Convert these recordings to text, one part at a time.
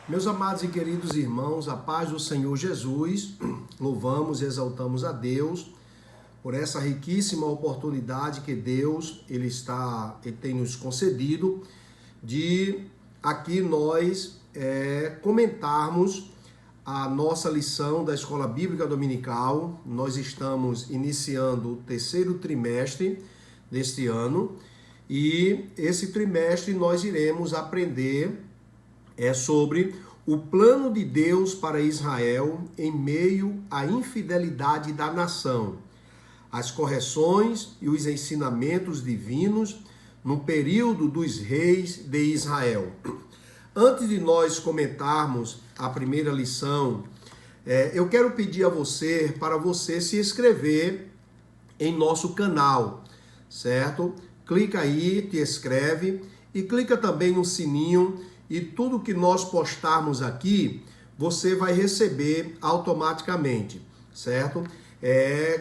Meus amados e queridos irmãos, a paz do Senhor Jesus, louvamos e exaltamos a Deus por essa riquíssima oportunidade que Deus ele tem nos concedido de aqui nós comentarmos a nossa lição da Escola Bíblica Dominical. Nós estamos iniciando o 3º trimestre deste ano e esse trimestre nós iremos aprender sobre o plano de Deus para Israel em meio à infidelidade da nação, as correções e os ensinamentos divinos no período dos reis de Israel. Antes de nós comentarmos a primeira lição, eu quero pedir a você, para você se inscrever em nosso canal, certo? Clica aí, te inscreve e clica também no sininho. E tudo que nós postarmos aqui, você vai receber automaticamente, certo?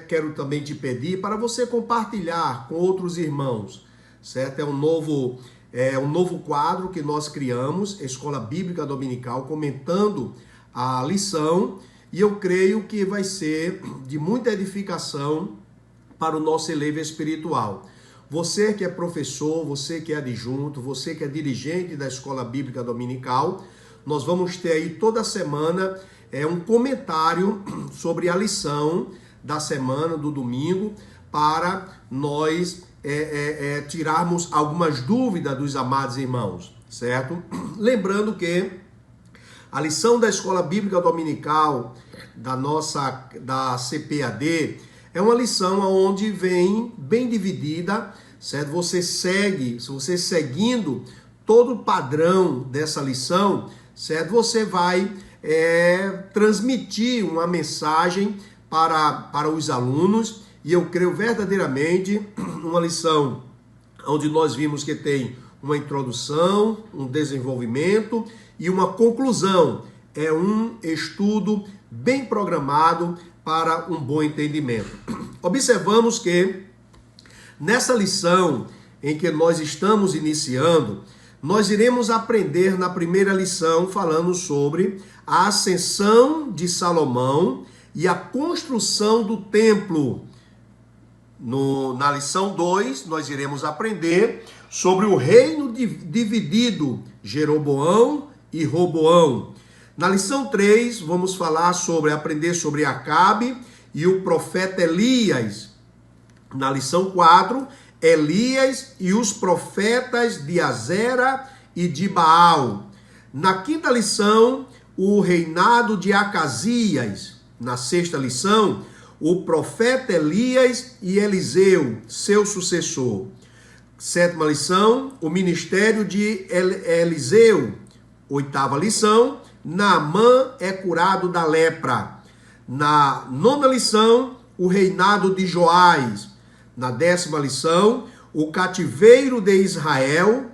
Quero também te pedir para você compartilhar com outros irmãos, certo? É um novo quadro que nós criamos, Escola Bíblica Dominical, comentando a lição, e eu creio que vai ser de muita edificação para o nosso elevo espiritual. Você que é professor, você que é adjunto, você que é dirigente da Escola Bíblica Dominical, nós vamos ter aí toda semana um comentário sobre a lição da semana, do domingo, para nós tirarmos algumas dúvidas dos amados irmãos, certo? Lembrando que a lição da Escola Bíblica Dominical da CPAD é uma lição onde vem bem dividida, certo? Você seguindo todo o padrão dessa lição, certo? Você vai transmitir uma mensagem para os alunos, e eu creio verdadeiramente uma lição onde nós vimos que tem uma introdução, um desenvolvimento e uma conclusão. É um estudo bem programado para um bom entendimento. Observamos que nessa lição em que nós estamos iniciando, nós iremos aprender na primeira lição falando sobre a ascensão de Salomão e a construção do templo. Na lição 2, nós iremos aprender sobre o reino dividido, Jeroboão e Roboão. Na lição 3, vamos aprender sobre Acabe e o profeta Elias. Na lição 4, Elias e os profetas de Azera e de Baal. Na quinta lição, o reinado de Acasias. Na sexta lição, o profeta Elias e Eliseu, seu sucessor. Sétima lição, o ministério de Eliseu. Oitava lição, Naamã é curado da lepra. Na nona lição, o reinado de Joás. Na 10ª lição, o cativeiro de Israel,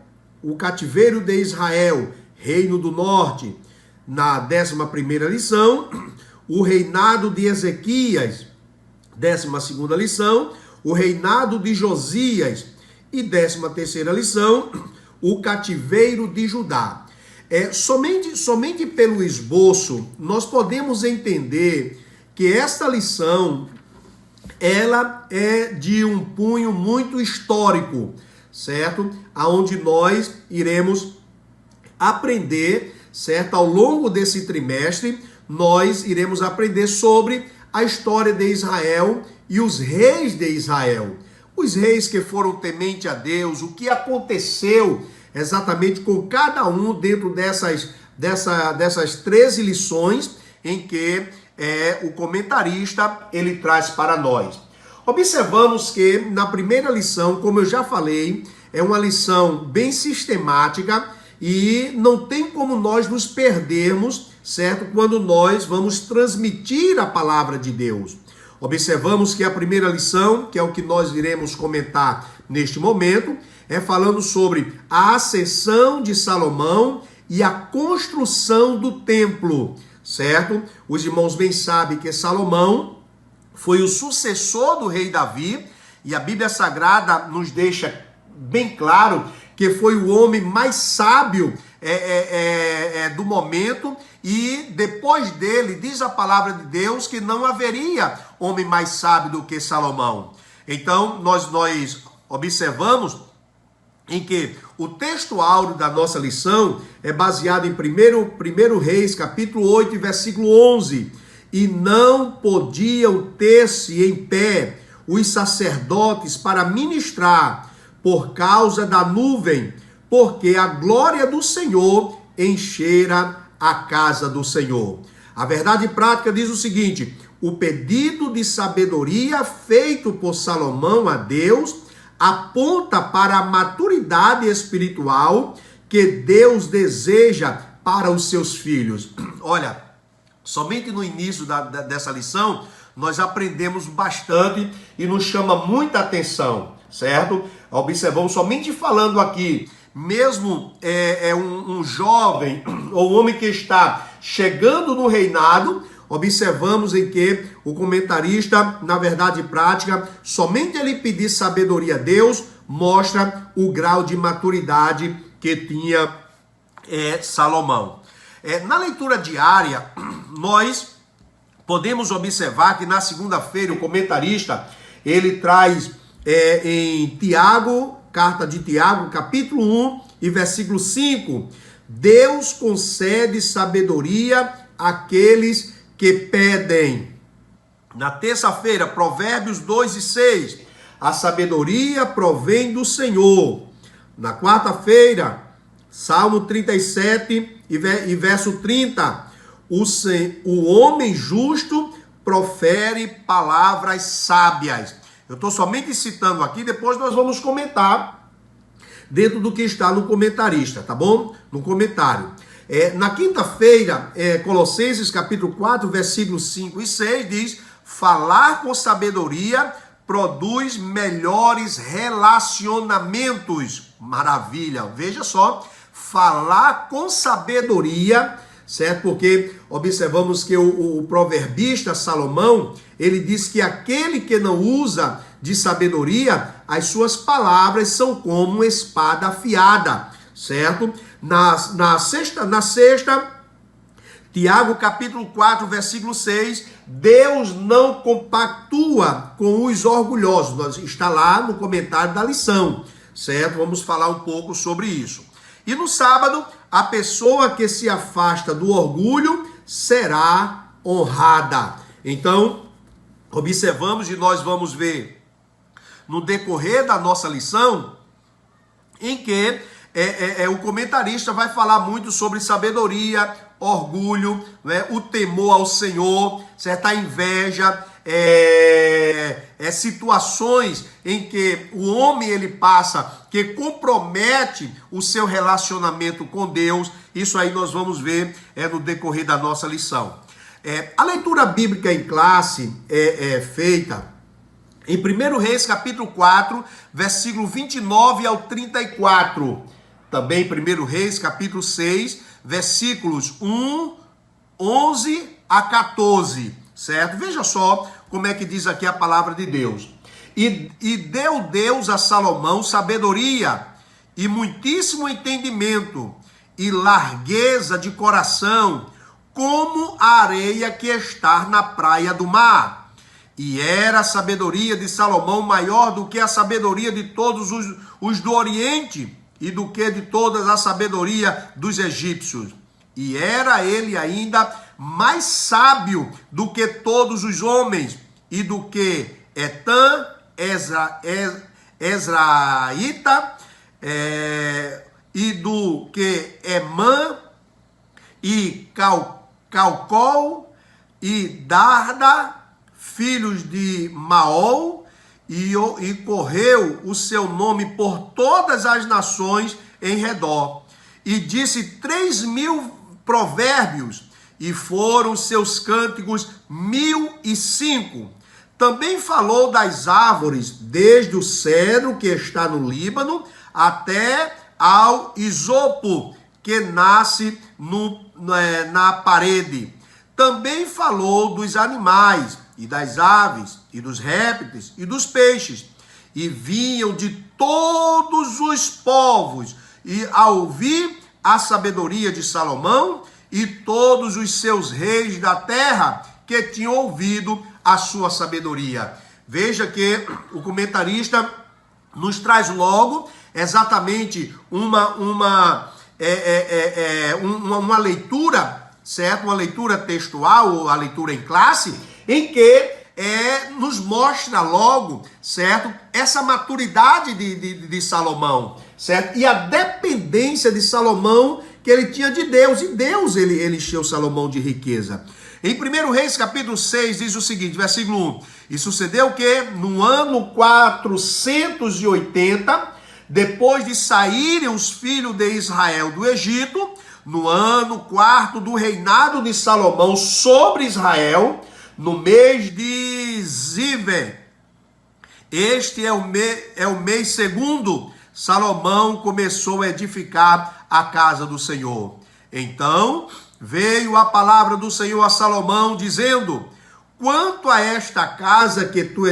reino do norte. Na 11ª lição, o reinado de Ezequias. 12ª lição, o reinado de Josias. E 13ª lição, o cativeiro de Judá. Somente pelo esboço, nós podemos entender que esta lição, ela é de um cunho muito histórico, certo? Aonde nós iremos aprender, certo? Ao longo desse trimestre, nós iremos aprender sobre a história de Israel e os reis de Israel. Os reis que foram temente a Deus, o que aconteceu exatamente com cada um dentro dessas 13 lições em que o comentarista ele traz para nós. Observamos que na primeira lição, como eu já falei, é uma lição bem sistemática e não tem como nós nos perdermos, certo? Quando nós vamos transmitir a palavra de Deus. Observamos que a primeira lição, que é o que nós iremos comentar neste momento, é falando sobre a ascensão de Salomão e a construção do templo, certo? Os irmãos bem sabem que Salomão foi o sucessor do rei Davi, e a Bíblia Sagrada nos deixa bem claro que foi o homem mais sábio do momento, e depois dele, diz a palavra de Deus, que não haveria homem mais sábio do que Salomão. Então, nós observamos em que o texto áureo da nossa lição é baseado em 1 Reis, capítulo 8, versículo 11. E não podiam ter-se em pé os sacerdotes para ministrar por causa da nuvem, porque a glória do Senhor enchera a casa do Senhor. A verdade prática diz o seguinte: o pedido de sabedoria feito por Salomão a Deus aponta para a maturidade espiritual que Deus deseja para os seus filhos. Olha, somente no início dessa lição, nós aprendemos bastante e nos chama muita atenção, certo? Observamos, somente falando aqui, mesmo um jovem ou um homem que está chegando no reinado, observamos em que o comentarista, na verdade prática, somente ele pedir sabedoria a Deus, mostra o grau de maturidade que tinha Salomão. Na leitura diária, nós podemos observar que na segunda-feira o comentarista, ele traz em Tiago, carta de Tiago, capítulo 1 e versículo 5, Deus concede sabedoria àqueles que pedem. Na terça-feira, Provérbios 2 e 6, a sabedoria provém do Senhor. Na quarta-feira, Salmo 37 e verso 30, o homem justo profere palavras sábias. Eu estou somente citando aqui, depois nós vamos comentar dentro do que está no comentarista, tá bom? No comentário. Na quinta-feira, Colossenses capítulo 4, versículos 5 e 6, diz: falar com sabedoria produz melhores relacionamentos. Maravilha! Veja só, falar com sabedoria, certo? Porque observamos que o proverbista Salomão, ele diz que aquele que não usa de sabedoria, as suas palavras são como uma espada afiada, certo? Na sexta, Tiago capítulo 4, versículo 6, Deus não compactua com os orgulhosos. Está lá no comentário da lição, certo? Vamos falar um pouco sobre isso. E no sábado, a pessoa que se afasta do orgulho será honrada. Então, observamos e nós vamos ver no decorrer da nossa lição em que o comentarista vai falar muito sobre sabedoria, orgulho, né, o temor ao Senhor, certa inveja, situações em que o homem ele passa que compromete o seu relacionamento com Deus. Isso aí nós vamos ver no decorrer da nossa lição. A leitura bíblica em classe é feita em 1 Reis capítulo 4, versículo 29 ao 34. Também 1 Reis capítulo 6, versículos 11 a 14. Certo? Veja só como é que diz aqui a palavra de Deus. E deu Deus a Salomão sabedoria e muitíssimo entendimento e largueza de coração, como a areia que está na praia do mar. E era a sabedoria de Salomão maior do que a sabedoria de todos os do Oriente e do que de toda a sabedoria dos egípcios. E era ele ainda mais sábio do que todos os homens, e do que Etã, Ezraíta, e do que Emã, e Calcol, e Darda, filhos de Maol, e correu o seu nome por todas as nações em redor. E disse 3.000 provérbios, e foram seus cânticos 1.005. Também falou das árvores, desde o cedro que está no Líbano, até ao isopo que nasce na parede. Também falou dos animais, e das aves, e dos répteis, e dos peixes. E vinham de todos os povos, e a ouvir a sabedoria de Salomão, e todos os seus reis da terra, que tinham ouvido a sua sabedoria. Veja que o comentarista nos traz logo exatamente uma leitura, certo? Uma leitura textual, ou a leitura em classe, em que nos mostra logo, certo? Essa maturidade de Salomão, certo? E a dependência de Salomão que ele tinha de Deus, e Deus ele encheu Salomão de riqueza. Em 1 Reis capítulo 6 diz o seguinte, versículo 1, e sucedeu que no ano 480, depois de saírem os filhos de Israel do Egito, no ano 4º do reinado de Salomão sobre Israel, no mês de Zive, este é o mês segundo, Salomão começou a edificar a casa do Senhor. Então veio a palavra do Senhor a Salomão, dizendo, quanto a esta casa que tu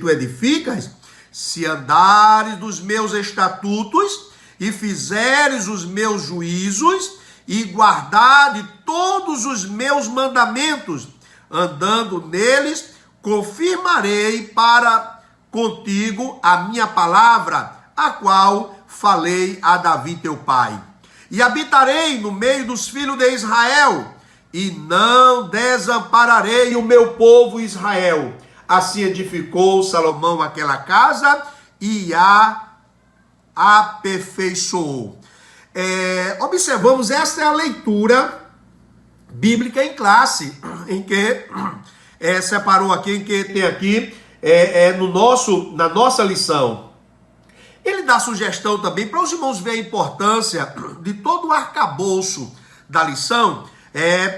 edificas, se andares dos meus estatutos, e fizeres os meus juízos, e guardares todos os meus mandamentos, andando neles, confirmarei para contigo a minha palavra, a qual falei a Davi teu pai. E habitarei no meio dos filhos de Israel, e não desampararei o meu povo Israel. Assim edificou Salomão aquela casa e a aperfeiçoou. Observamos, esta é a leitura bíblica em classe, em que separou aqui, em que tem aqui na nossa lição. Ele dá sugestão também para os irmãos verem a importância de todo o arcabouço da lição.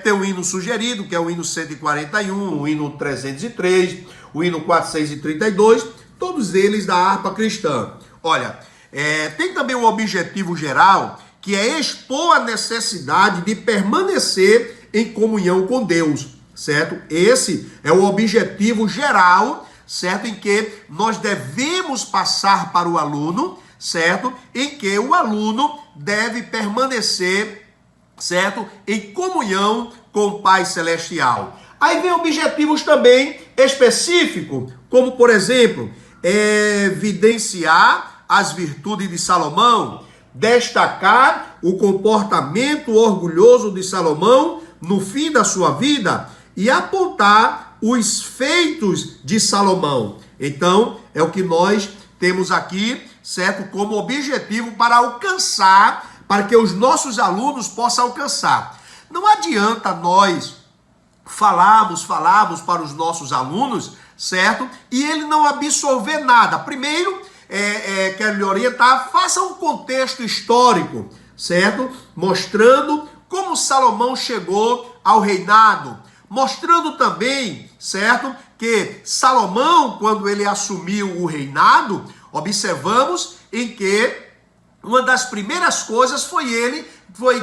Tem o hino sugerido, que é o hino 141, o hino 303, o hino 432, todos eles da harpa cristã. Olha, tem também um objetivo geral, que é expor a necessidade de permanecer em comunhão com Deus, certo? Esse é o objetivo geral, certo? Em que nós devemos passar para o aluno, certo? Em que o aluno deve permanecer, certo? Em comunhão com o Pai Celestial. Aí vem objetivos também específicos, como por exemplo, evidenciar as virtudes de Salomão, destacar o comportamento orgulhoso de Salomão no fim da sua vida e apontar os feitos de Salomão. Então, é o que nós temos aqui, certo? Como objetivo para alcançar, para que os nossos alunos possam alcançar. Não adianta nós falarmos para os nossos alunos, certo? E ele não absorver nada. Primeiro, quero lhe orientar, faça um contexto histórico, certo? Mostrando como Salomão chegou ao reinado. Mostrando também, certo? Que Salomão, quando ele assumiu o reinado, observamos em que uma das primeiras coisas foi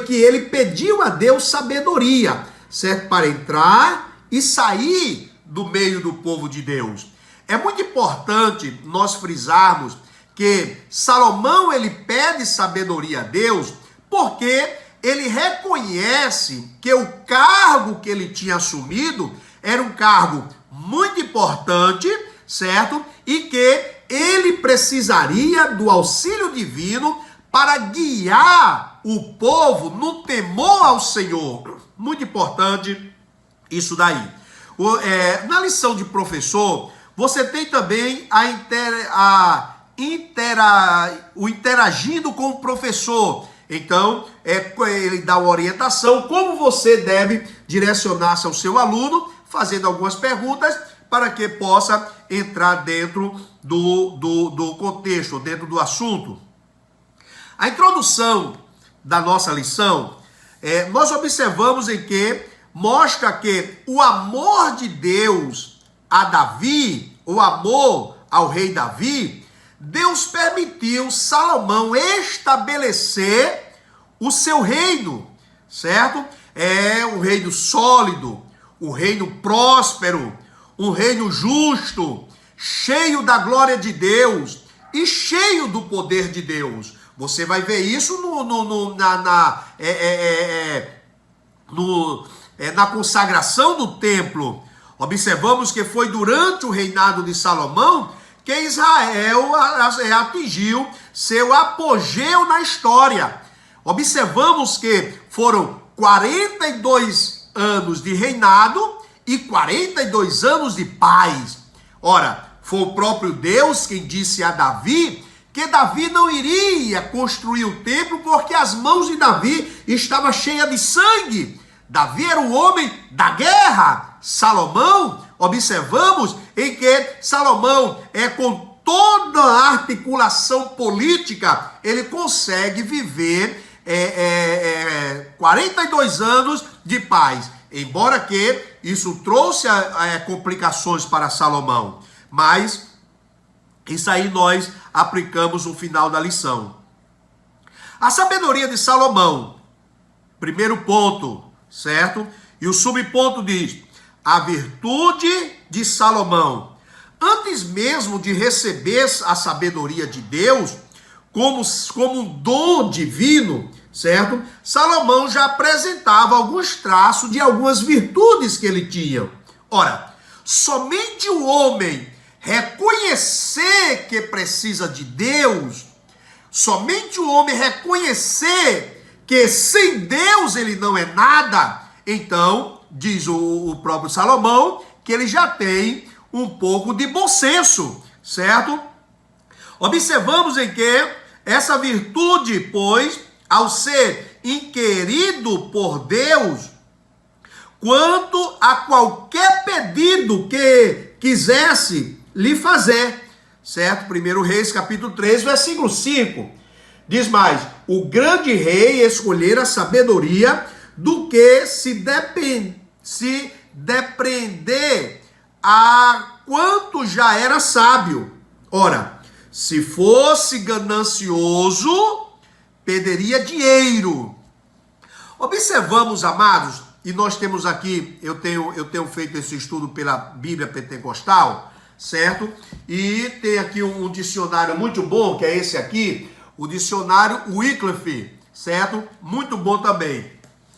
que ele pediu a Deus sabedoria, certo? Para entrar e sair do meio do povo de Deus. É muito importante nós frisarmos que Salomão, ele pede sabedoria a Deus porque ele reconhece que o cargo que ele tinha assumido era um cargo muito importante, certo? E que ele precisaria do auxílio divino para guiar o povo no temor ao Senhor. Muito importante isso daí. Na lição de professor, você tem também o interagindo com o professor. Então, ele dá uma orientação, como você deve direcionar-se ao seu aluno, fazendo algumas perguntas, para que possa entrar dentro do contexto, dentro do assunto. A introdução da nossa lição, nós observamos em que mostra que o amor de Deus a Davi, o amor ao rei Davi, Deus permitiu Salomão estabelecer o seu reino, certo? É um reino sólido, um reino próspero, um reino justo, cheio da glória de Deus e cheio do poder de Deus. Você vai ver isso na consagração do templo. Observamos que foi durante o reinado de Salomão que Israel atingiu seu apogeu na história. Observamos que foram 42 anos de reinado e 42 anos de paz. Ora, foi o próprio Deus quem disse a Davi que Davi não iria construir o templo porque as mãos de Davi estavam cheias de sangue. Davi era o homem da guerra. Salomão, observamos em que Salomão com toda a articulação política, ele consegue viver 42 anos de paz. Embora que isso trouxe complicações para Salomão. Mas isso aí nós aplicamos no final da lição. A sabedoria de Salomão, primeiro ponto, certo? E o subponto diz: a virtude de Salomão. Antes mesmo de receber a sabedoria de Deus, como um dom divino, certo? Salomão já apresentava alguns traços de algumas virtudes que ele tinha. Ora, somente o homem reconhecer que precisa de Deus, somente o homem reconhecer que sem Deus ele não é nada, então, diz o próprio Salomão, que ele já tem um pouco de bom senso, certo? Observamos em que essa virtude, pois, ao ser inquirido por Deus, quanto a qualquer pedido que quisesse lhe fazer, certo? 1 Reis, capítulo 3, versículo 5, diz mais: o grande rei escolhera a sabedoria do que se depreender a quanto já era sábio. Ora, se fosse ganancioso, perderia dinheiro. Observamos, amados, e nós temos aqui, eu tenho feito esse estudo pela Bíblia Pentecostal, certo? E tem aqui um dicionário muito bom, que é esse aqui, o dicionário Wycliffe, certo? Muito bom também.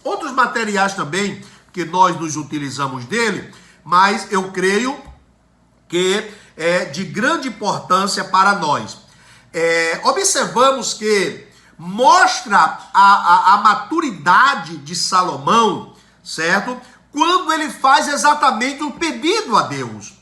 Outros materiais também que nós nos utilizamos dele, mas eu creio que é de grande importância para nós. Observamos que mostra a maturidade de Salomão, certo? Quando ele faz exatamente o pedido a Deus.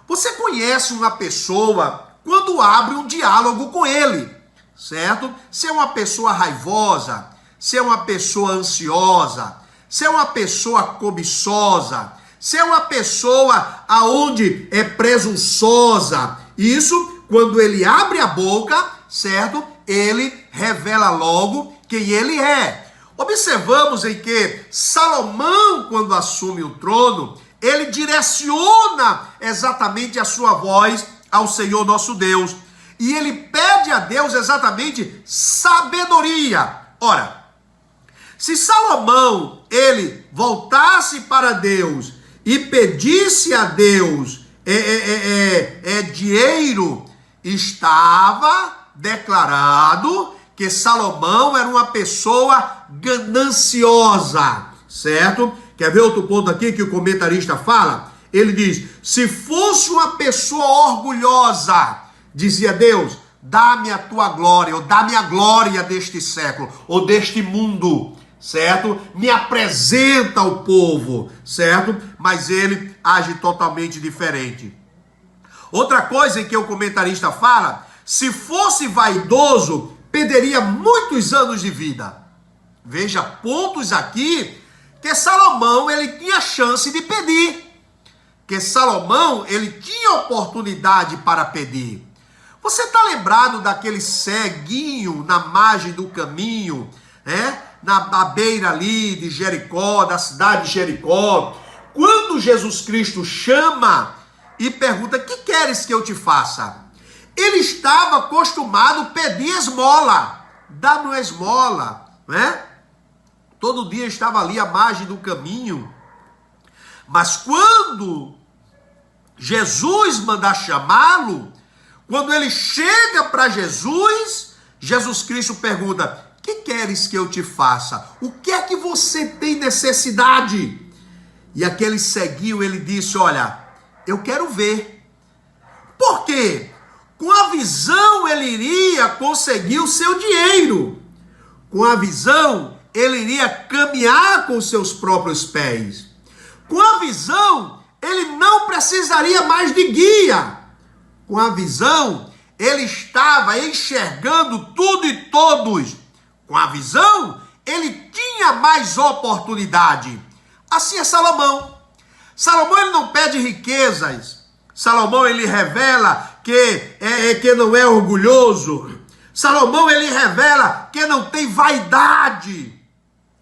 Você conhece uma pessoa quando abre um diálogo com ele, certo? Se é uma pessoa raivosa, se é uma pessoa ansiosa, se é uma pessoa cobiçosa, se é uma pessoa aonde é presunçosa, isso, quando ele abre a boca, certo? Ele revela logo quem ele é. Observamos em que Salomão, quando assume o trono, ele direciona exatamente a sua voz ao Senhor nosso Deus. E ele pede a Deus exatamente sabedoria. Ora, se Salomão, ele voltasse para Deus e pedisse a Deus dinheiro, estava declarado que Salomão era uma pessoa gananciosa, certo? Quer ver outro ponto aqui que o comentarista fala? Ele diz: se fosse uma pessoa orgulhosa, dizia Deus, dá-me a tua glória, ou dá-me a glória deste século, ou deste mundo, certo? Me apresenta ao povo, certo? Mas ele age totalmente diferente. Outra coisa em que o comentarista fala: se fosse vaidoso, perderia muitos anos de vida. Veja, pontos aqui que Salomão ele tinha chance de pedir. que Salomão, ele tinha oportunidade para pedir. Você está lembrado daquele ceguinho na margem do caminho, na beira ali de Jericó, da cidade de Jericó, quando Jesus Cristo chama e pergunta: que queres que eu te faça? Ele estava acostumado a pedir esmola, dá-me uma esmola, Todo dia estava ali à margem do caminho. Mas quando Jesus manda chamá-lo, quando ele chega para Jesus, Jesus Cristo pergunta: que queres que eu te faça? O que é que você tem necessidade? E aquele ceguinho, ele disse: olha, eu quero ver. Por quê? Com a visão ele iria conseguir o seu dinheiro. Com a visão ele iria caminhar com seus próprios pés. Com a visão ele não precisaria mais de guia. Com a visão ele estava enxergando tudo e todos. Com a visão ele tinha mais oportunidade. Assim é Salomão. Salomão, ele não pede riquezas. Salomão, ele revela que não é orgulhoso. Salomão, ele revela que não tem vaidade.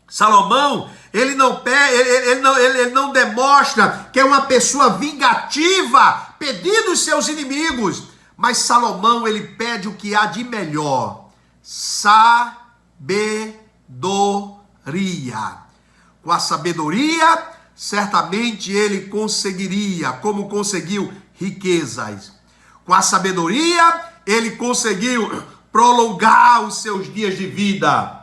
Salomão, ele não demonstra que é uma pessoa vingativa, pedindo os seus inimigos. Mas Salomão, ele pede o que há de melhor: sabedoria. Com a sabedoria, certamente ele conseguiria, como conseguiu, riquezas. Com a sabedoria, ele conseguiu prolongar os seus dias de vida.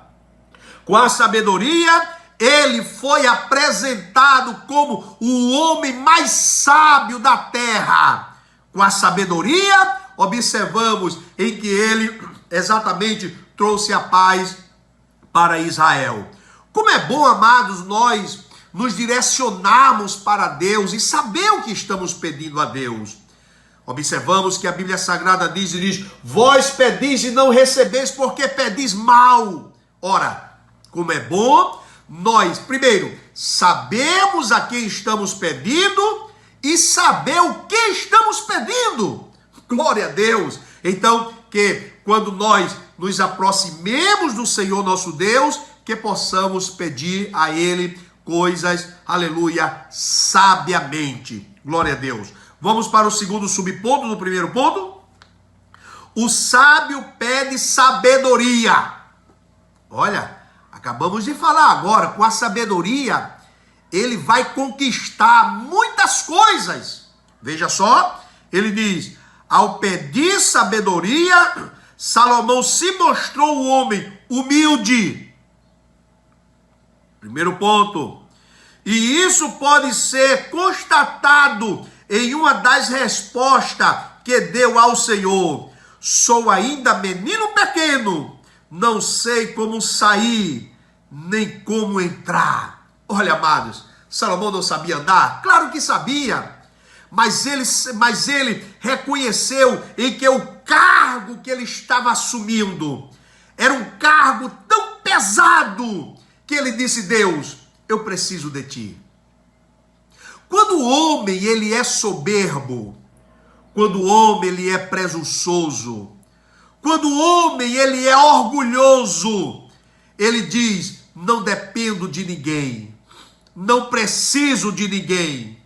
Com a sabedoria, ele foi apresentado como o homem mais sábio da terra. Com a sabedoria, observamos em que ele exatamente trouxe a paz para Israel. Como é bom, amados, nós nos direcionarmos para Deus e saber o que estamos pedindo a Deus. Observamos que a Bíblia Sagrada diz: vós pedis e não recebeis, porque pedis mal. Ora, como é bom nós, primeiro, sabemos a quem estamos pedindo e saber o que estamos pedindo. Glória a Deus. Então, que quando nós nos aproximemos do Senhor nosso Deus, que possamos pedir a Ele coisas, aleluia, sabiamente. Glória a Deus. Vamos para o segundo subponto do primeiro ponto. O sábio pede sabedoria. Olha, acabamos de falar agora, com a sabedoria, ele vai conquistar muitas coisas. Veja só, ele diz: ao pedir sabedoria, Salomão se mostrou um homem humilde. Primeiro ponto. E isso pode ser constatado em uma das respostas que deu ao Senhor: sou ainda menino pequeno, não sei como sair, nem como entrar. Olha, amados, Salomão não sabia andar? Claro que sabia. Mas ele reconheceu em que o cargo que ele estava assumindo era um cargo tão pesado que ele disse: Deus, eu preciso de ti. Quando o homem ele é soberbo, quando o homem ele é presunçoso, quando o homem ele é orgulhoso, ele diz: não dependo de ninguém, não preciso de ninguém.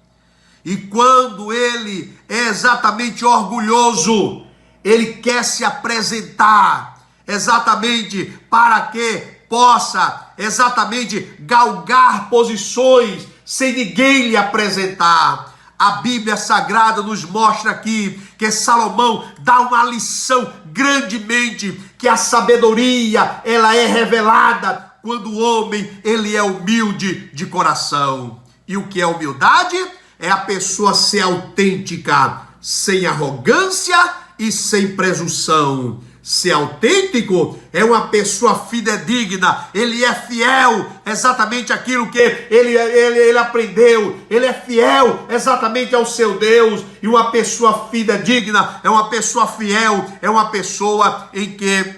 E quando ele é exatamente orgulhoso, ele quer se apresentar exatamente para que possa exatamente galgar posições sem ninguém lhe apresentar. A Bíblia Sagrada nos mostra aqui que Salomão dá uma lição grandemente, que a sabedoria ela é revelada quando o homem ele é humilde de coração. E o que é humildade? É a pessoa ser autêntica, sem arrogância e sem presunção. Ser autêntico é uma pessoa fidedigna, ele é fiel exatamente àquilo que ele aprendeu, ele é fiel exatamente ao seu Deus. E uma pessoa fidedigna é uma pessoa fiel, é uma pessoa em que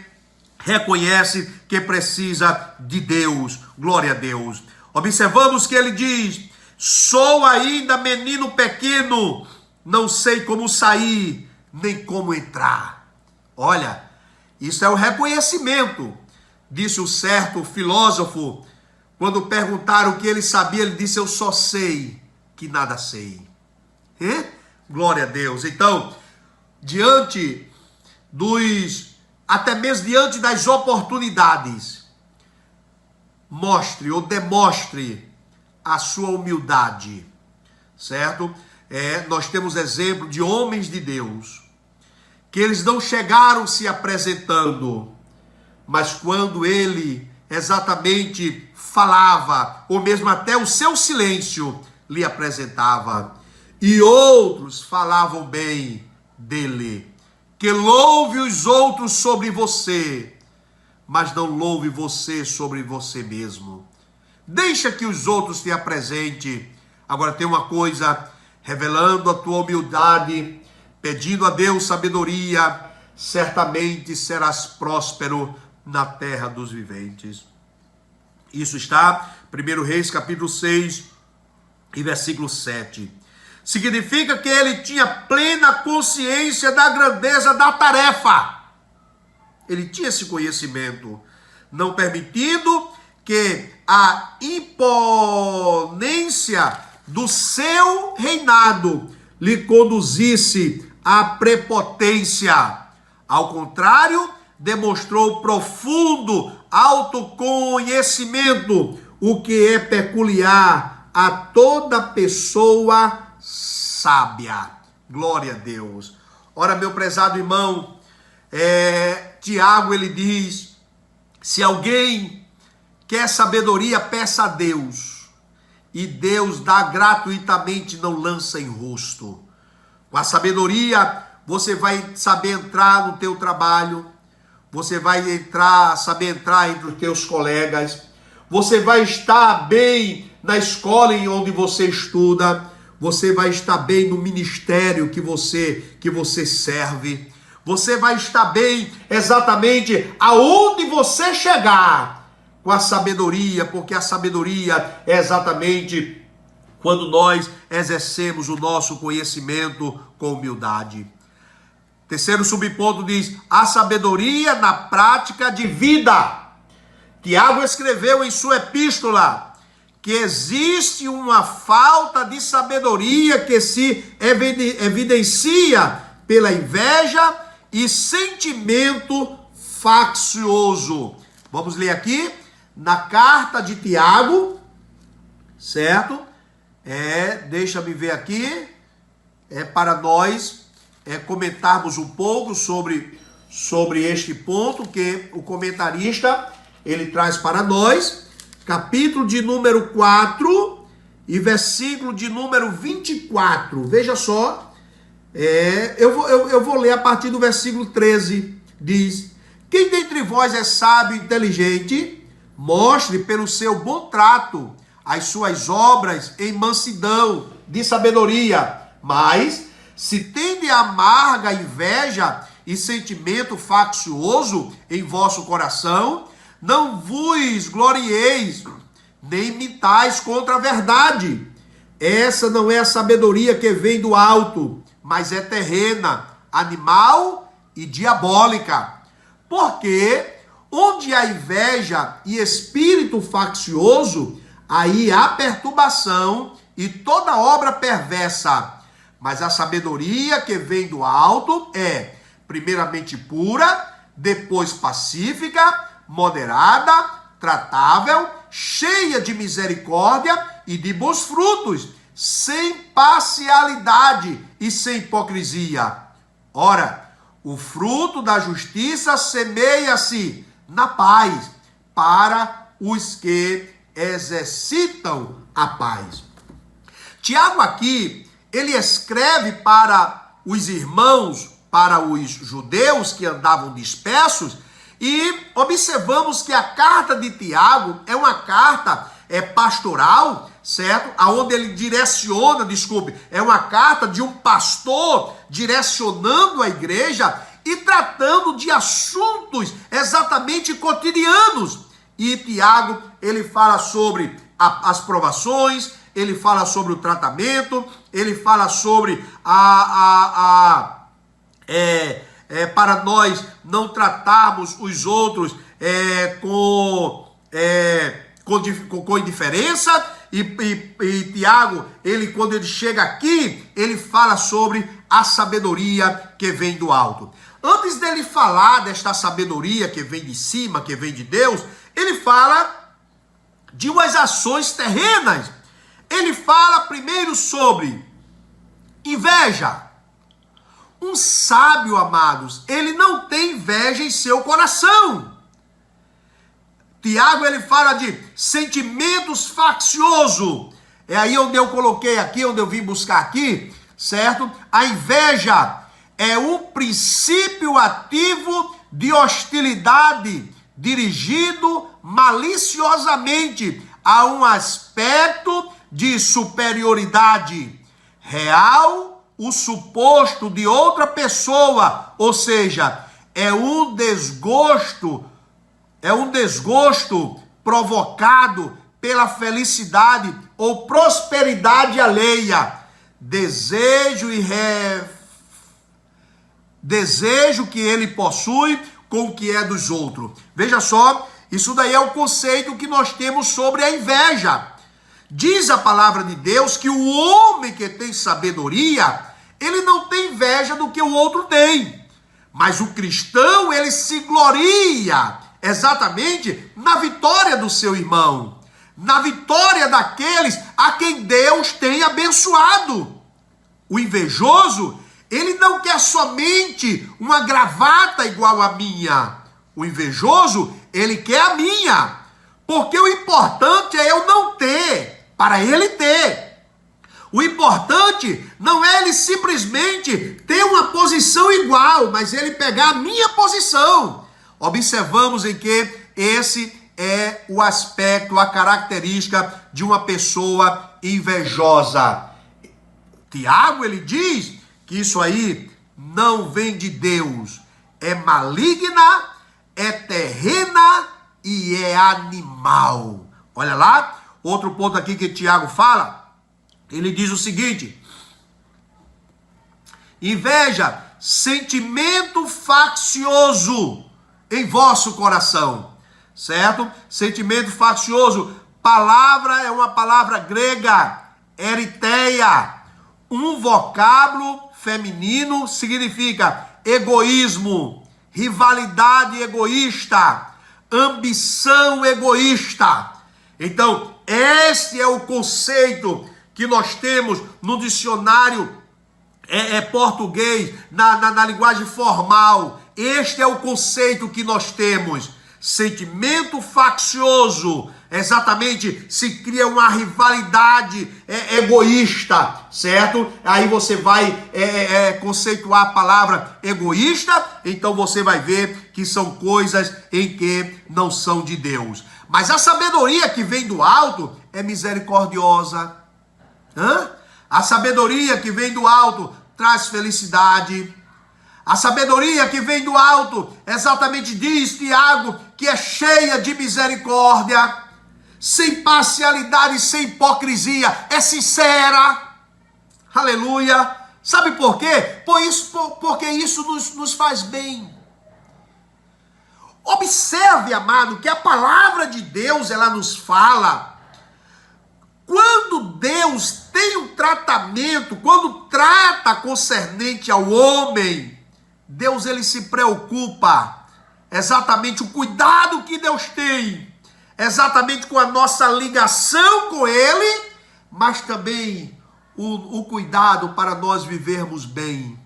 reconhece que precisa de Deus. Glória a Deus. Observamos que ele diz Sou ainda menino pequeno, não sei como sair, nem como entrar. Olha, isso é o reconhecimento, disse o certo filósofo. Quando perguntaram o que ele sabia, ele disse: eu só sei que nada sei. Glória a Deus. Então, até mesmo diante das oportunidades, mostre ou demonstre a sua humildade, certo? Nós temos exemplo de homens de Deus, que eles não chegaram se apresentando, mas quando ele exatamente falava, ou mesmo até o seu silêncio lhe apresentava, e outros falavam bem dele, que louve os outros sobre você, mas não louve você sobre você mesmo. Deixa que os outros te apresentem. Agora tem uma coisa, revelando a tua humildade, pedindo a Deus sabedoria, certamente serás próspero na terra dos viventes. Isso está em 1 Reis capítulo 6 e versículo 7. Significa que ele tinha plena consciência da grandeza da tarefa. Ele tinha esse conhecimento, não permitindo que a imponência do seu reinado lhe conduzisse à prepotência. Ao contrário, demonstrou profundo autoconhecimento, o que é peculiar a toda pessoa sábia. Glória a Deus. Ora, meu prezado irmão, Tiago, ele diz: se alguém quer sabedoria, peça a Deus, e Deus dá gratuitamente, não lança em rosto. Com a sabedoria, você vai saber entrar no teu trabalho, você vai saber entrar entre os teus colegas, você vai estar bem na escola em onde você estuda, você vai estar bem no ministério que você serve, você vai estar bem exatamente aonde você chegar, com a sabedoria, porque a sabedoria é exatamente quando nós exercemos o nosso conhecimento com humildade. Terceiro subponto diz: a sabedoria na prática de vida. Tiago escreveu em sua epístola que existe uma falta de sabedoria que se evidencia pela inveja e sentimento faccioso. Vamos ler aqui na carta de Tiago, certo? Deixa-me ver aqui, para nós comentarmos um pouco sobre este ponto que o comentarista ele traz para nós, capítulo de número 4 e versículo de número 24. Veja só, eu vou ler a partir do versículo 13. Diz: quem dentre vós é sábio e inteligente, mostre pelo seu bom trato as suas obras em mansidão de sabedoria. Mas se tende amarga inveja e sentimento faccioso em vosso coração, não vos glorieis, nem mintais contra a verdade. Essa não é a sabedoria que vem do alto, mas é terrena, animal e diabólica. Porque onde há inveja e espírito faccioso, aí há perturbação e toda obra perversa. Mas a sabedoria que vem do alto é primeiramente pura, depois pacífica, moderada, tratável, cheia de misericórdia e de bons frutos, sem parcialidade e sem hipocrisia. Ora, o fruto da justiça semeia-se na paz para os que exercitam a paz. Tiago aqui, ele escreve para os irmãos, para os judeus que andavam dispersos, e observamos que a carta de Tiago é uma carta pastoral, certo? Aonde ele é uma carta de um pastor direcionando a igreja e tratando de assuntos exatamente cotidianos. E Tiago, ele fala sobre as provações, ele fala sobre o tratamento, ele fala sobre para nós não tratarmos os outros com indiferença. E Tiago, quando ele chega aqui, ele fala sobre a sabedoria que vem do alto. Antes dele falar desta sabedoria que vem de cima, que vem de Deus, ele fala de umas ações terrenas. Ele fala primeiro sobre inveja. Um sábio, amados, ele não tem inveja em seu coração. Tiago, ele fala de sentimentos facciosos. É aí onde eu coloquei aqui, onde eu vim buscar aqui, certo? A inveja é um princípio ativo de hostilidade dirigido maliciosamente a um aspecto de superioridade real, o suposto de outra pessoa, ou seja, é um desgosto provocado pela felicidade ou prosperidade alheia, desejo que ele possui com o que é dos outros. Veja só, isso daí é o conceito que nós temos sobre a inveja. Diz a palavra de Deus que o homem que tem sabedoria, ele não tem inveja do que o outro tem. Mas o cristão, ele se gloria exatamente na vitória do seu irmão, na vitória daqueles a quem Deus tem abençoado. O invejoso, ele não quer somente uma gravata igual a minha. O invejoso, ele quer a minha. Porque o importante é eu não ter, para ele ter. O importante não é ele simplesmente ter uma posição igual, mas ele pegar a minha posição. Observamos em que esse é o aspecto, a característica de uma pessoa invejosa. Tiago, ele diz que isso aí não vem de Deus, é maligna, é terrena e é animal. Olha lá, outro ponto aqui que Tiago fala, ele diz o seguinte: inveja, sentimento faccioso em vosso coração, certo? Sentimento faccioso, palavra é uma palavra grega, eritheia, um vocábulo feminino, significa egoísmo, rivalidade egoísta, ambição egoísta. Então, este é o conceito que nós temos no dicionário português, na linguagem formal. Este é o conceito que nós temos. Sentimento faccioso, exatamente, se cria uma rivalidade egoísta, certo? Aí você vai conceituar a palavra egoísta, então você vai ver que são coisas em que não são de Deus. Mas a sabedoria que vem do alto é misericordiosa. A sabedoria que vem do alto traz felicidade. A sabedoria que vem do alto, exatamente diz Tiago, que é cheia de misericórdia, sem parcialidade, sem hipocrisia, é sincera. Aleluia. Sabe por quê? Porque isso nos faz bem. Observe, amado, que a palavra de Deus, ela nos fala, quando Deus tem um tratamento, quando trata concernente ao homem, Deus, ele se preocupa, exatamente o cuidado que Deus tem, exatamente com a nossa ligação com ele, mas também o cuidado para nós vivermos bem,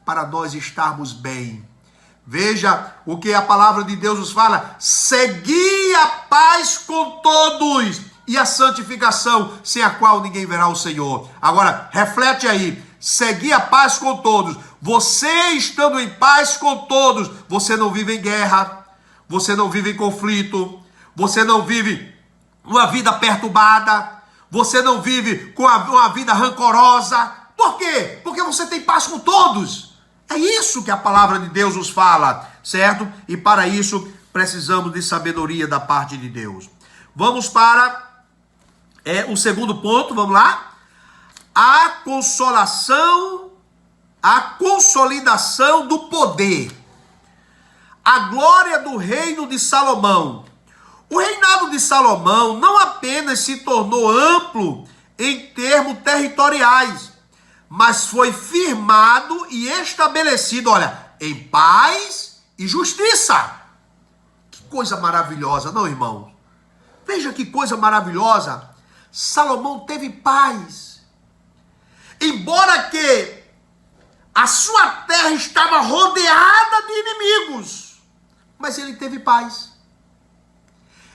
para nós estarmos bem. Veja o que a palavra de Deus nos fala: segui a paz com todos e a santificação, sem a qual ninguém verá o Senhor. Agora, reflete aí, segui a paz com todos. Você estando em paz com todos, você não vive em guerra, você não vive em conflito, você não vive uma vida perturbada, você não vive com uma vida rancorosa. Por quê? Porque você tem paz com todos. É isso que a palavra de Deus nos fala, certo? E para isso precisamos de sabedoria da parte de Deus. Vamos para o segundo ponto, vamos lá. A consolidação do poder. A glória do reino de Salomão. O reinado de Salomão não apenas se tornou amplo em termos territoriais, mas foi firmado e estabelecido, olha, em paz e justiça. Que coisa maravilhosa, não, irmão? Veja que coisa maravilhosa. Salomão teve paz. Embora que a sua terra estava rodeada de inimigos, mas ele teve paz.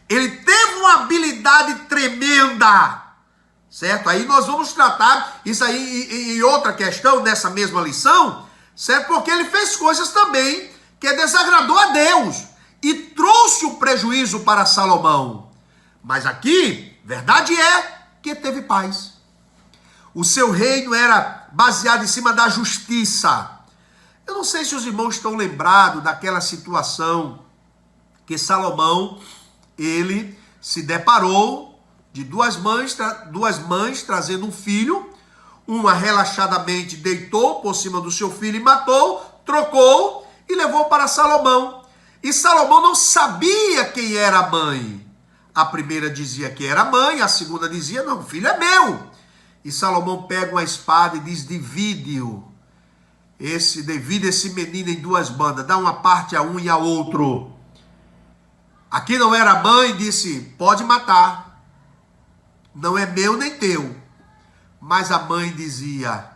Ele teve uma habilidade tremenda, certo? Aí nós vamos tratar isso aí em outra questão, nessa mesma lição, certo? Porque ele fez coisas também que desagradou a Deus e trouxe o prejuízo para Salomão. Mas aqui, verdade é que teve paz. O seu reino era baseado em cima da justiça. Eu não sei se os irmãos estão lembrados daquela situação que Salomão, ele se deparou de duas mães trazendo um filho. Uma relaxadamente deitou por cima do seu filho e matou, trocou e levou para Salomão. E Salomão não sabia quem era a mãe. A primeira dizia que era a mãe, a segunda dizia, não, o filho é meu. E Salomão pega uma espada e diz, divide esse menino em duas bandas, dá uma parte a um e a outro. Aqui não era a mãe, disse, pode matar, não é meu nem teu. Mas a mãe dizia,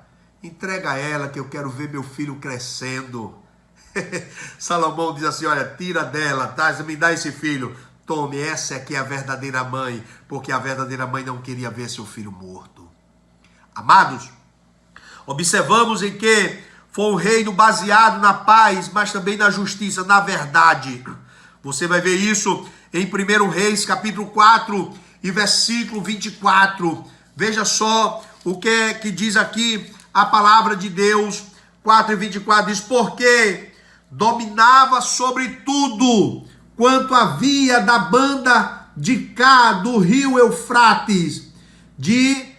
entrega a ela que eu quero ver meu filho crescendo. Salomão diz assim, olha, tira dela, tá? Me dá esse filho. Tome, essa aqui é a verdadeira mãe, porque a verdadeira mãe não queria ver seu filho morto. Amados, observamos em que foi um reino baseado na paz, mas também na justiça, na verdade. Você vai ver isso em 1 Reis, capítulo 4 e versículo 24. Veja só o que diz aqui a palavra de Deus. 4 e 24 diz, porque dominava sobre tudo quanto havia da banda de cá do rio Eufrates, de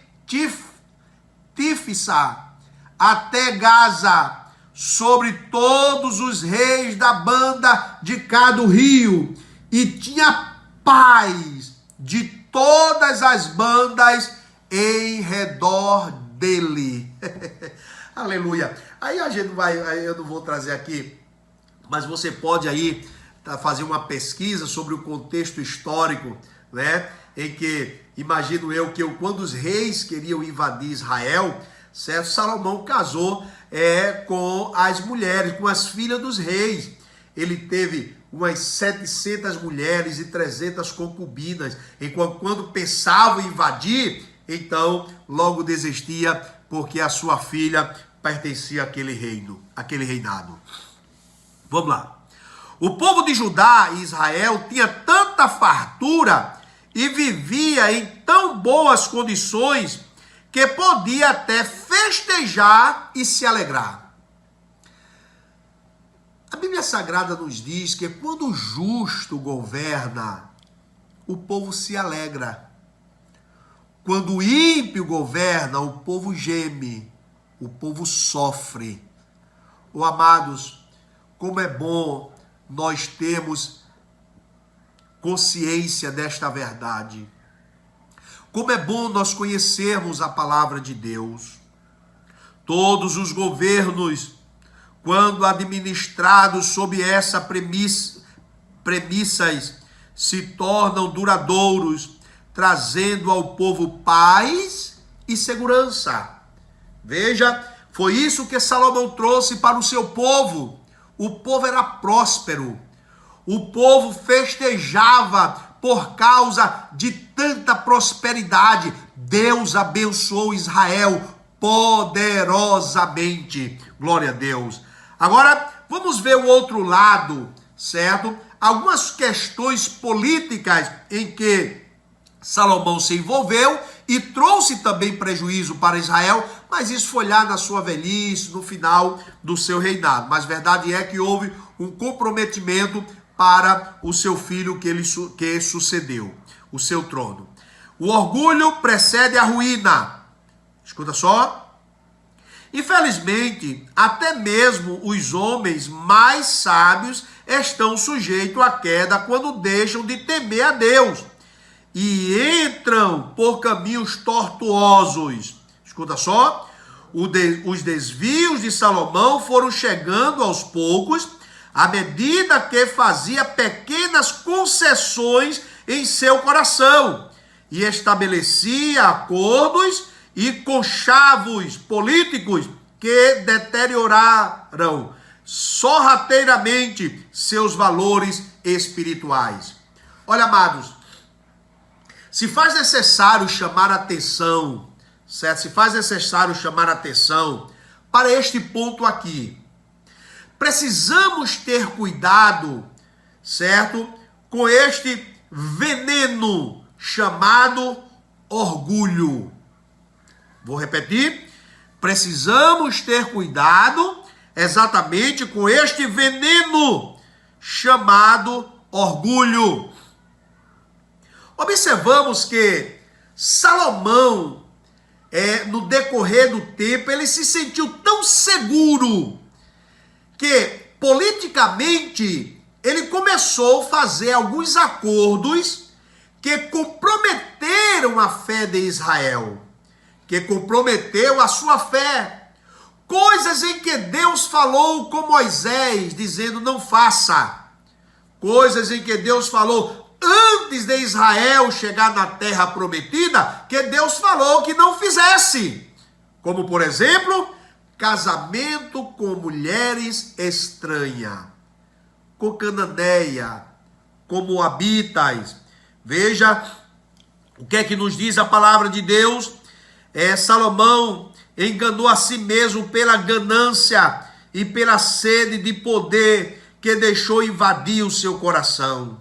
Tifsa até Gaza, sobre todos os reis da banda de cá do rio, e tinha paz de todas as bandas em redor dele. Aleluia. Aí a gente vai, eu não vou trazer aqui, mas você pode aí fazer uma pesquisa sobre o contexto histórico, né? Em que, imagino eu, que quando os reis queriam invadir Israel, certo? Salomão casou com as mulheres, com as filhas dos reis. Ele teve umas 700 mulheres e 300 concubinas. Enquanto quando pensava em invadir, então logo desistia, porque a sua filha pertencia àquele reino, àquele reinado. Vamos lá. O povo de Judá e Israel tinha tanta fartura e vivia em tão boas condições que podia até festejar e se alegrar. A Bíblia Sagrada nos diz que quando o justo governa, o povo se alegra. Quando o ímpio governa, o povo geme, o povo sofre. Oh, amados, como é bom nós termos consciência desta verdade. Como é bom nós conhecermos a palavra de Deus. Todos os governos, quando administrados sob essa premissas, se tornam duradouros, trazendo ao povo paz e segurança. Veja, foi isso que Salomão trouxe para o seu povo. O povo era próspero. O povo festejava por causa de tanta prosperidade. Deus abençoou Israel poderosamente. Glória a Deus. Agora, vamos ver o outro lado, certo? Algumas questões políticas em que Salomão se envolveu e trouxe também prejuízo para Israel, mas isso foi lá na sua velhice, no final do seu reinado. Mas verdade é que houve um comprometimento para o seu filho que sucedeu o seu trono. O orgulho precede a ruína. Escuta só. Infelizmente, até mesmo os homens mais sábios estão sujeitos à queda quando deixam de temer a Deus e entram por caminhos tortuosos. Escuta só. Os desvios de Salomão foram chegando aos poucos, à medida que fazia pequenas concessões em seu coração e estabelecia acordos e conchavos políticos que deterioraram sorrateiramente seus valores espirituais. Olha, amados, se faz necessário chamar atenção, certo? Se faz necessário chamar atenção para este ponto aqui. Precisamos ter cuidado, certo? Com este veneno chamado orgulho. Vou repetir. Precisamos ter cuidado exatamente com este veneno chamado orgulho. Observamos que Salomão, no decorrer do tempo, ele se sentiu tão seguro que, politicamente, ele começou a fazer alguns acordos que comprometeram a fé de Israel, que comprometeu a sua fé. Coisas em que Deus falou com Moisés, dizendo não faça. Coisas em que Deus falou antes de Israel chegar na terra prometida, que Deus falou que não fizesse. Como, por exemplo, casamento com mulheres estranhas, com cananeia, com moabitas. Veja o que é que nos diz a palavra de Deus. Salomão enganou a si mesmo pela ganância e pela sede de poder que deixou invadir o seu coração.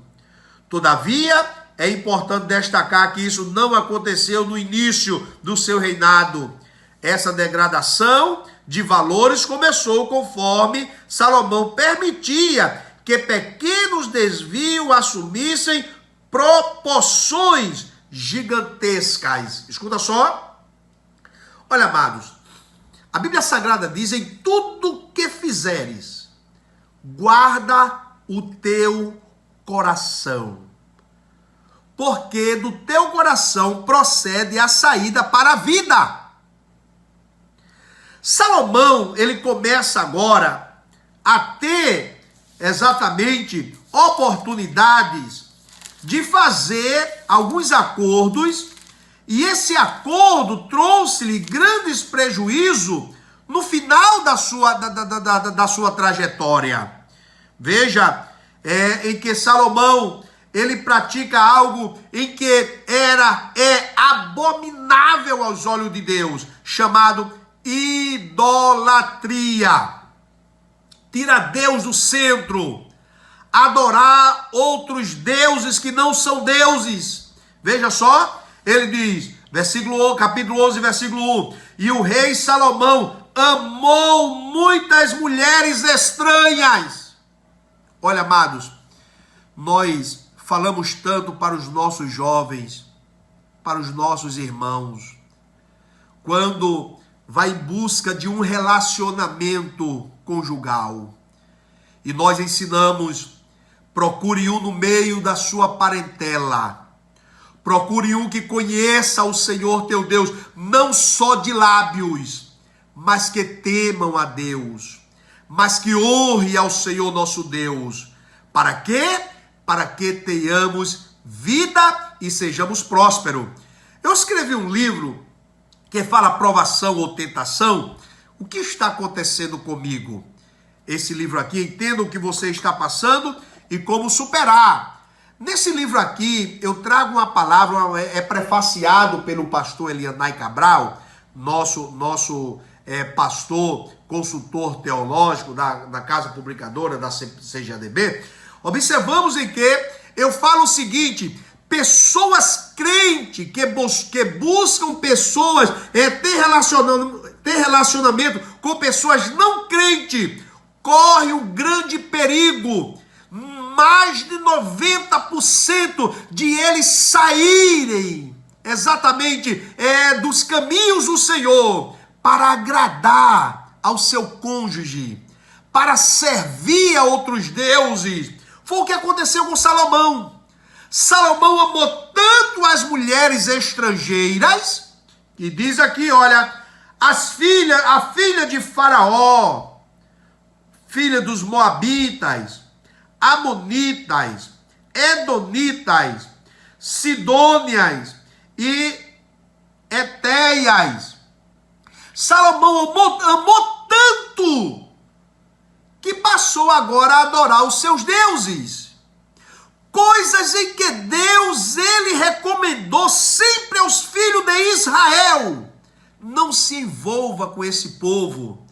Todavia, é importante destacar que isso não aconteceu no início do seu reinado. Essa degradação de valores começou conforme Salomão permitia que pequenos desvios assumissem proporções gigantescas. Escuta só. Olha, amados, a Bíblia Sagrada diz: em tudo que fizeres, guarda o teu coração, porque do teu coração procede a saída para a vida. Salomão, ele começa agora a ter exatamente oportunidades de fazer alguns acordos, e esse acordo trouxe-lhe grandes prejuízos no final da sua trajetória. Veja, em que Salomão, ele pratica algo em que é abominável aos olhos de Deus, chamado idolatria. Tira Deus do centro, adorar outros deuses que não são deuses. Veja só, ele diz, capítulo 11, versículo 1, e o rei Salomão amou muitas mulheres estranhas. Olha, amados, nós falamos tanto para os nossos jovens, para os nossos irmãos, quando vai em busca de um relacionamento conjugal, e nós ensinamos: procure um no meio da sua parentela, procure um que conheça o Senhor teu Deus, não só de lábios, mas que temam a Deus, mas que honre ao Senhor nosso Deus. Para quê? Para que tenhamos vida e sejamos prósperos. Eu escrevi um livro que fala provação ou tentação. O que está acontecendo comigo? Esse livro aqui, entenda o que você está passando e como superar. Nesse livro aqui, eu trago uma palavra, é prefaciado pelo pastor Elianai Cabral, nosso pastor, consultor teológico da Casa Publicadora, da CGADB. Observamos em que eu falo o seguinte: pessoas crentes que buscam pessoas, ter relacionamento com pessoas não crentes, corre um grande perigo. Mais de 90% de eles saírem exatamente dos caminhos do Senhor, para agradar ao seu cônjuge, para servir a outros deuses. Foi o que aconteceu com Salomão. Salomão amou tanto as mulheres estrangeiras, e diz aqui, olha, a filha de Faraó, filha dos Moabitas, Amonitas, Edonitas, Sidônias e Etéias. Salomão amou tanto que passou agora a adorar os seus deuses. Coisas em que Deus, ele recomendou sempre aos filhos de Israel. Não se envolva com esse povo.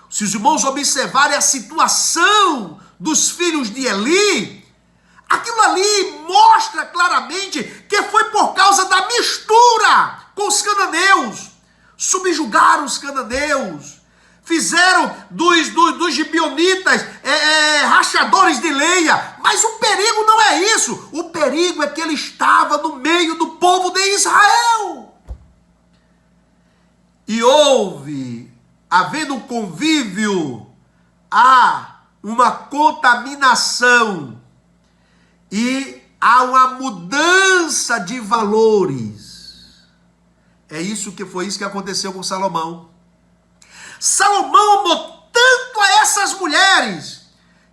Se os irmãos observarem a situação dos filhos de Eli, aquilo ali mostra claramente que foi por causa da mistura com os cananeus. Subjugaram os cananeus, fizeram dos gibeonitas rachadores de lenha. Mas o perigo não é isso. O perigo é que ele estava no meio do povo de Israel. E houve, havendo um convívio, há uma contaminação e há uma mudança de valores. Foi isso que aconteceu com Salomão. Salomão amou tanto a essas mulheres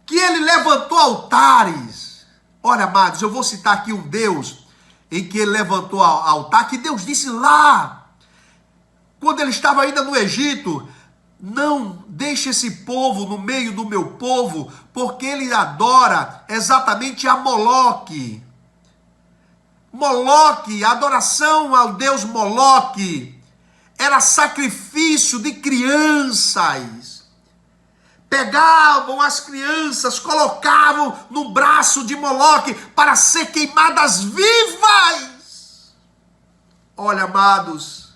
que ele levantou altares. Olha, amados, eu vou citar aqui um Deus em que ele levantou altar, que Deus disse lá, quando ele estava ainda no Egito: não deixe esse povo no meio do meu povo, porque ele adora exatamente a Moloque. Moloque, a adoração ao deus Moloque, era sacrifício de crianças. Pegavam as crianças, colocavam no braço de Moloque para ser queimadas vivas. Olha, amados,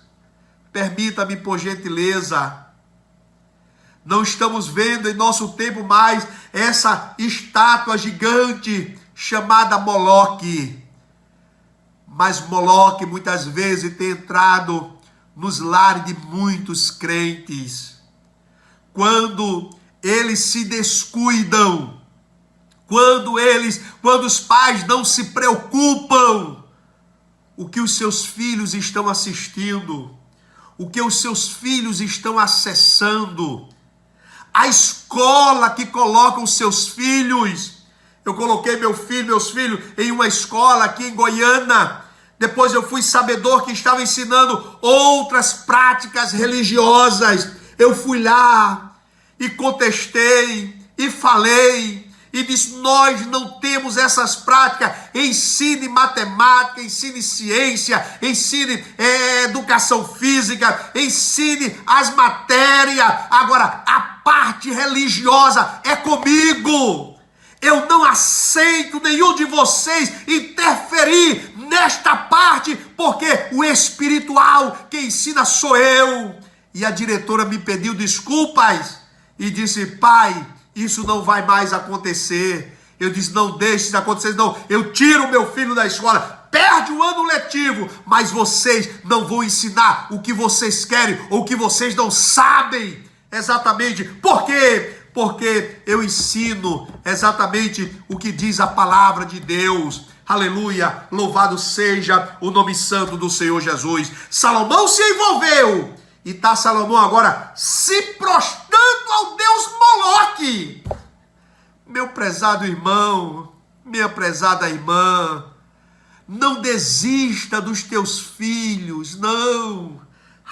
permita-me por gentileza, não estamos vendo em nosso tempo mais essa estátua gigante chamada Moloque. Mas Moloque muitas vezes tem entrado nos lares de muitos crentes. Quando eles se descuidam, quando os pais não se preocupam, o que os seus filhos estão assistindo, o que os seus filhos estão acessando, a escola que coloca os seus filhos. Eu coloquei meus filhos em uma escola aqui em Goiânia. Depois eu fui sabedor que estava ensinando outras práticas religiosas. Eu fui lá e contestei e falei e disse: nós não temos essas práticas. Ensine matemática, ensine ciência, ensine educação física, ensine as matérias. Agora, a parte religiosa é comigo. Eu não aceito nenhum de vocês interferir nesta parte, porque o espiritual que ensina sou eu. E a diretora me pediu desculpas e disse: pai, isso não vai mais acontecer. Eu disse: não deixe isso acontecer, não. Eu tiro meu filho da escola, perde o ano letivo, mas vocês não vão ensinar o que vocês querem ou o que vocês não sabem. Exatamente. Por quê? Porque eu ensino exatamente o que diz a palavra de Deus. Aleluia, louvado seja o nome santo do Senhor Jesus. Salomão se envolveu e está Salomão agora se prostrando ao deus Moloque. Meu prezado irmão, minha prezada irmã, não desista dos teus filhos, não.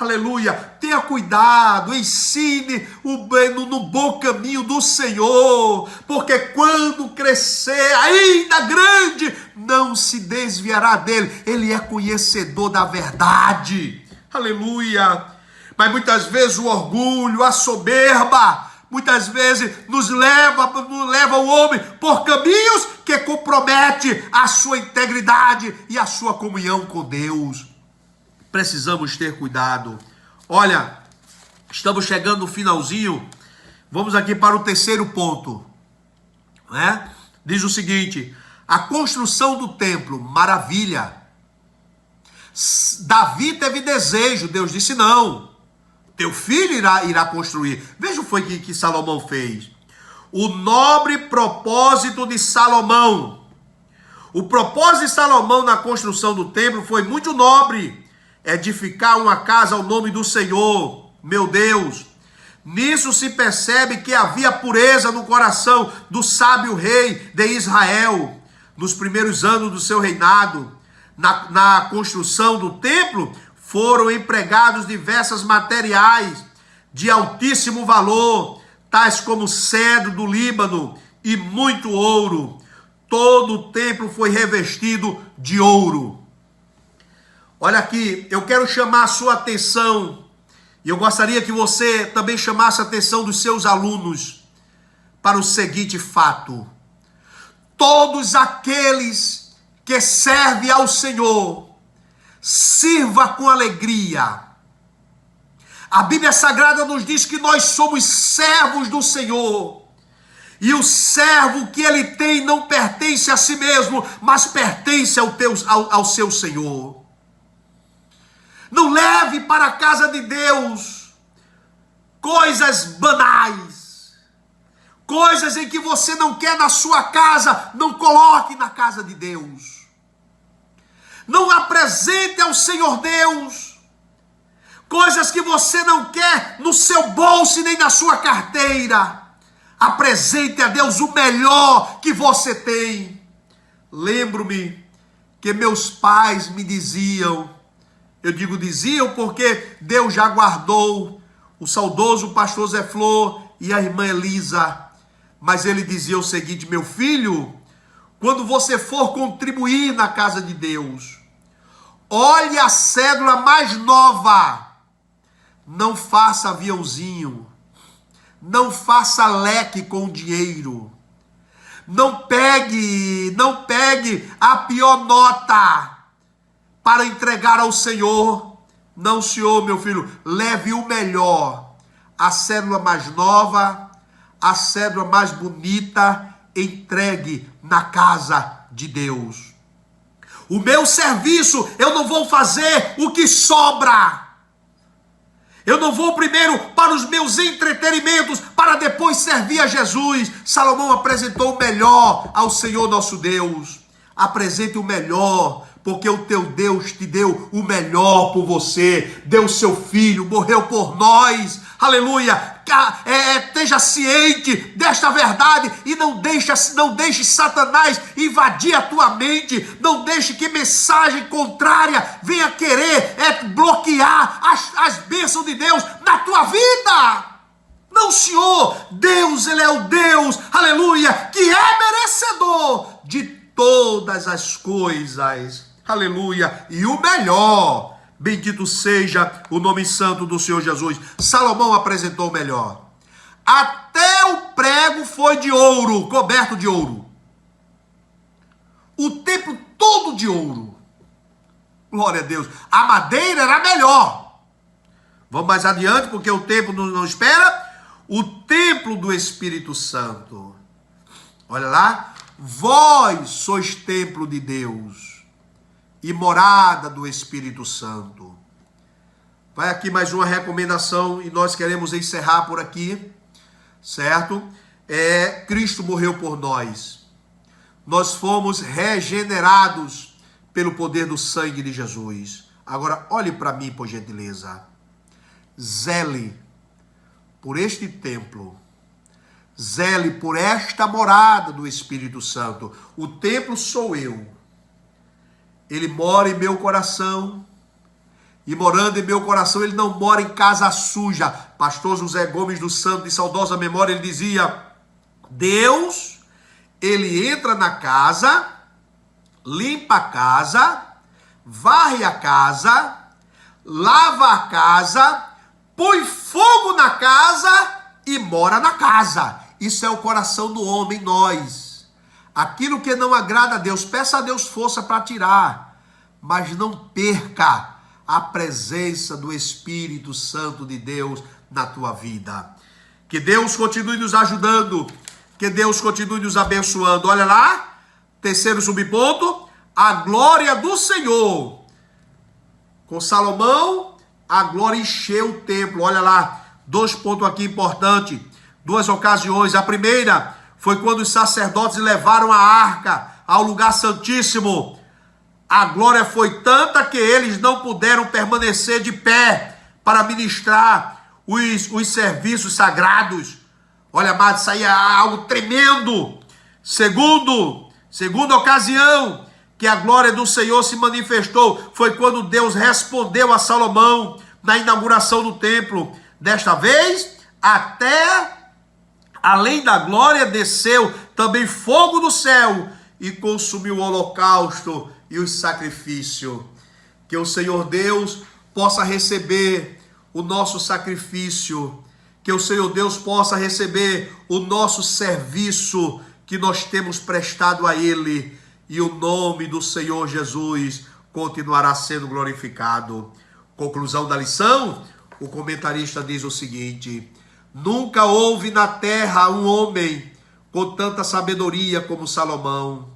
Aleluia, tenha cuidado, ensine no bom caminho do Senhor, porque quando crescer ainda grande, não se desviará dele. Ele é conhecedor da verdade. Aleluia. Mas muitas vezes o orgulho, a soberba, muitas vezes nos leva o homem por caminhos que comprometem a sua integridade e a sua comunhão com Deus. Precisamos ter cuidado. Olha, estamos chegando no finalzinho. Vamos aqui para o terceiro ponto, né? Diz o seguinte: a construção do templo, maravilha. Davi teve desejo, Deus disse não, teu filho irá construir. Veja o que foi que Salomão fez. O nobre propósito de Salomão. O propósito de Salomão na construção do templo foi muito nobre. Edificar uma casa ao nome do Senhor, meu Deus. Nisso se percebe que havia pureza no coração do sábio rei de Israel. Nos primeiros anos do seu reinado, na construção do templo, foram empregados diversos materiais de altíssimo valor, tais como cedro do Líbano e muito ouro. Todo o templo foi revestido de ouro. Olha aqui, eu quero chamar a sua atenção, e eu gostaria que você também chamasse a atenção dos seus alunos para o seguinte fato. Todos aqueles que servem ao Senhor, sirva com alegria. A Bíblia Sagrada nos diz que nós somos servos do Senhor. E o servo que ele tem não pertence a si mesmo, mas pertence ao seu Senhor. Não leve para a casa de Deus coisas banais, coisas em que você não quer na sua casa, não coloque na casa de Deus. Não apresente ao Senhor Deus coisas que você não quer no seu bolso e nem na sua carteira. Apresente a Deus o melhor que você tem. Lembro-me que meus pais me diziam, eu digo diziam porque Deus já guardou o saudoso pastor Zé Flor e a irmã Elisa, mas ele dizia o seguinte: meu filho, quando você for contribuir na casa de Deus, olhe a cédula mais nova, não faça aviãozinho, não faça leque com dinheiro, não pegue a pior nota para entregar ao Senhor. Não, senhor, meu filho, leve o melhor, a cédula mais nova, a cédula mais bonita, entregue na casa de Deus. O meu serviço, eu não vou fazer o que sobra. Eu não vou primeiro para os meus entretenimentos, para depois servir a Jesus. Salomão apresentou o melhor ao Senhor nosso Deus. Apresente o melhor, porque o teu Deus te deu o melhor por você. Deu seu filho, morreu por nós. Aleluia. Esteja ciente desta verdade e não deixe Satanás invadir a tua mente. Não deixe que mensagem contrária venha querer bloquear as bênçãos de Deus na tua vida. Não, senhor. Deus, ele é o Deus, aleluia, que é merecedor de todas as coisas. Aleluia. E o melhor. Bendito seja o nome santo do Senhor Jesus. Salomão apresentou o melhor. Até o prego foi de ouro, coberto de ouro. O templo todo de ouro. Glória a Deus. A madeira era melhor. Vamos mais adiante, porque o templo não espera. O templo do Espírito Santo. Olha lá. Vós sois templo de Deus e morada do Espírito Santo. Vai aqui mais uma recomendação e nós queremos encerrar por aqui, certo? Cristo morreu por nós. Nós fomos regenerados pelo poder do sangue de Jesus. Agora, olhe para mim, por gentileza. Zele por este templo. Zele por esta morada do Espírito Santo. O templo sou eu. Ele mora em meu coração. E morando em meu coração, ele não mora em casa suja. Pastor José Gomes dos Santos, de saudosa memória, ele dizia: Deus, ele entra na casa, limpa a casa, varre a casa, lava a casa, põe fogo na casa e mora na casa. Isso é o coração do homem, nós. Aquilo que não agrada a Deus, peça a Deus força para tirar, mas não perca a presença do Espírito Santo de Deus na tua vida. Que Deus continue nos ajudando, que Deus continue nos abençoando. Olha lá, terceiro subponto, a glória do Senhor Com Salomão, a glória encheu o templo. Olha lá, 2 pontos aqui importantes. 2 ocasiões. A primeira foi quando os sacerdotes levaram a arca ao lugar santíssimo. A glória foi tanta que eles não puderam permanecer de pé para ministrar os serviços sagrados. Olha, amados, isso aí é algo tremendo. Segunda ocasião que a glória do Senhor se manifestou foi quando Deus respondeu a Salomão na inauguração do templo. Desta vez, até além da glória, desceu também fogo do céu e consumiu o holocausto e o sacrifício. Que o Senhor Deus possa receber o nosso sacrifício, que o Senhor Deus possa receber o nosso serviço que nós temos prestado a Ele, e o nome do Senhor Jesus continuará sendo glorificado. Conclusão da lição, o comentarista diz o seguinte: nunca houve na terra um homem com tanta sabedoria como Salomão,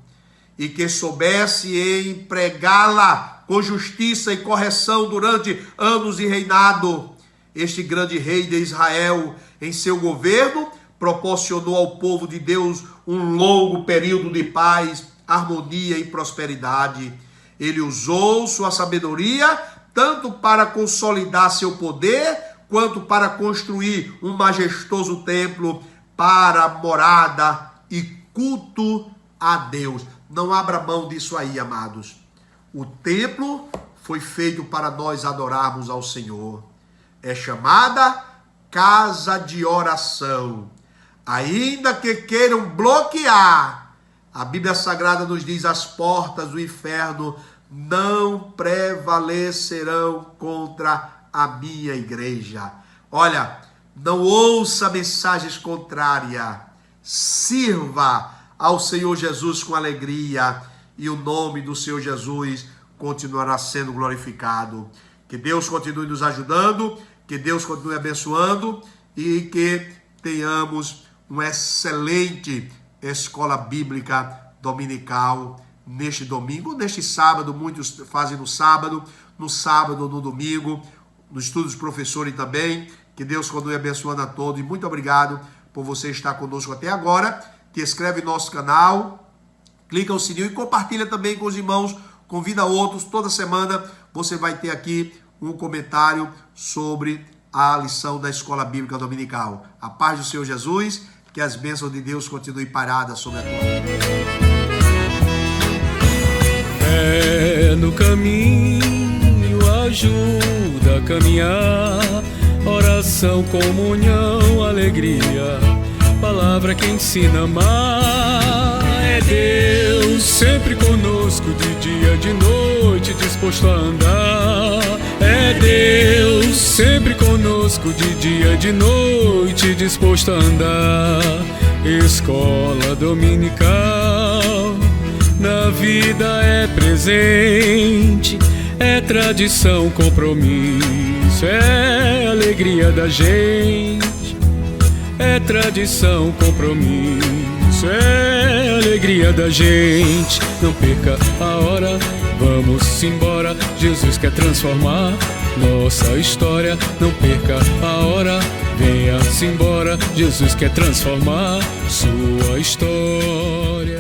e que soubesse empregá-la com justiça e correção durante anos de reinado. Este grande rei de Israel, em seu governo, proporcionou ao povo de Deus um longo período de paz, harmonia e prosperidade. Ele usou sua sabedoria tanto para consolidar seu poder, quanto para construir um majestoso templo para morada e culto a Deus. Não abra mão disso aí, amados. O templo foi feito para nós adorarmos ao Senhor. É chamada casa de oração. Ainda que queiram bloquear, a Bíblia Sagrada nos diz: as portas do inferno não prevalecerão contra a minha igreja. Olha, não ouça mensagens contrárias. Sirva ao Senhor Jesus com alegria, e o nome do Senhor Jesus continuará sendo glorificado. Que Deus continue nos ajudando, que Deus continue abençoando, e que tenhamos uma excelente escola bíblica dominical neste domingo, neste sábado. Muitos fazem no sábado ou no domingo, no estudo dos professores também. Que Deus continue abençoando a todos, e muito obrigado por você estar conosco até agora. Te inscreve no nosso canal, clica no sininho e compartilha também com os irmãos, convida outros. Toda semana você vai ter aqui um comentário sobre a lição da Escola Bíblica Dominical. A paz do Senhor Jesus, que as bênçãos de Deus continuem paradas sobre a tua vida. Fé no caminho ajuda a caminhar, oração, comunhão, alegria, palavra que ensina a amar. É Deus sempre conosco, de dia, de noite, disposto a andar. É Deus sempre conosco, de dia, de noite, disposto a andar. Escola dominical, na vida é presente, é tradição, compromisso, é alegria da gente. É tradição, compromisso, é alegria da gente. Não perca a hora, vamos embora. Jesus quer transformar nossa história. Não perca a hora, venha-se embora. Jesus quer transformar sua história.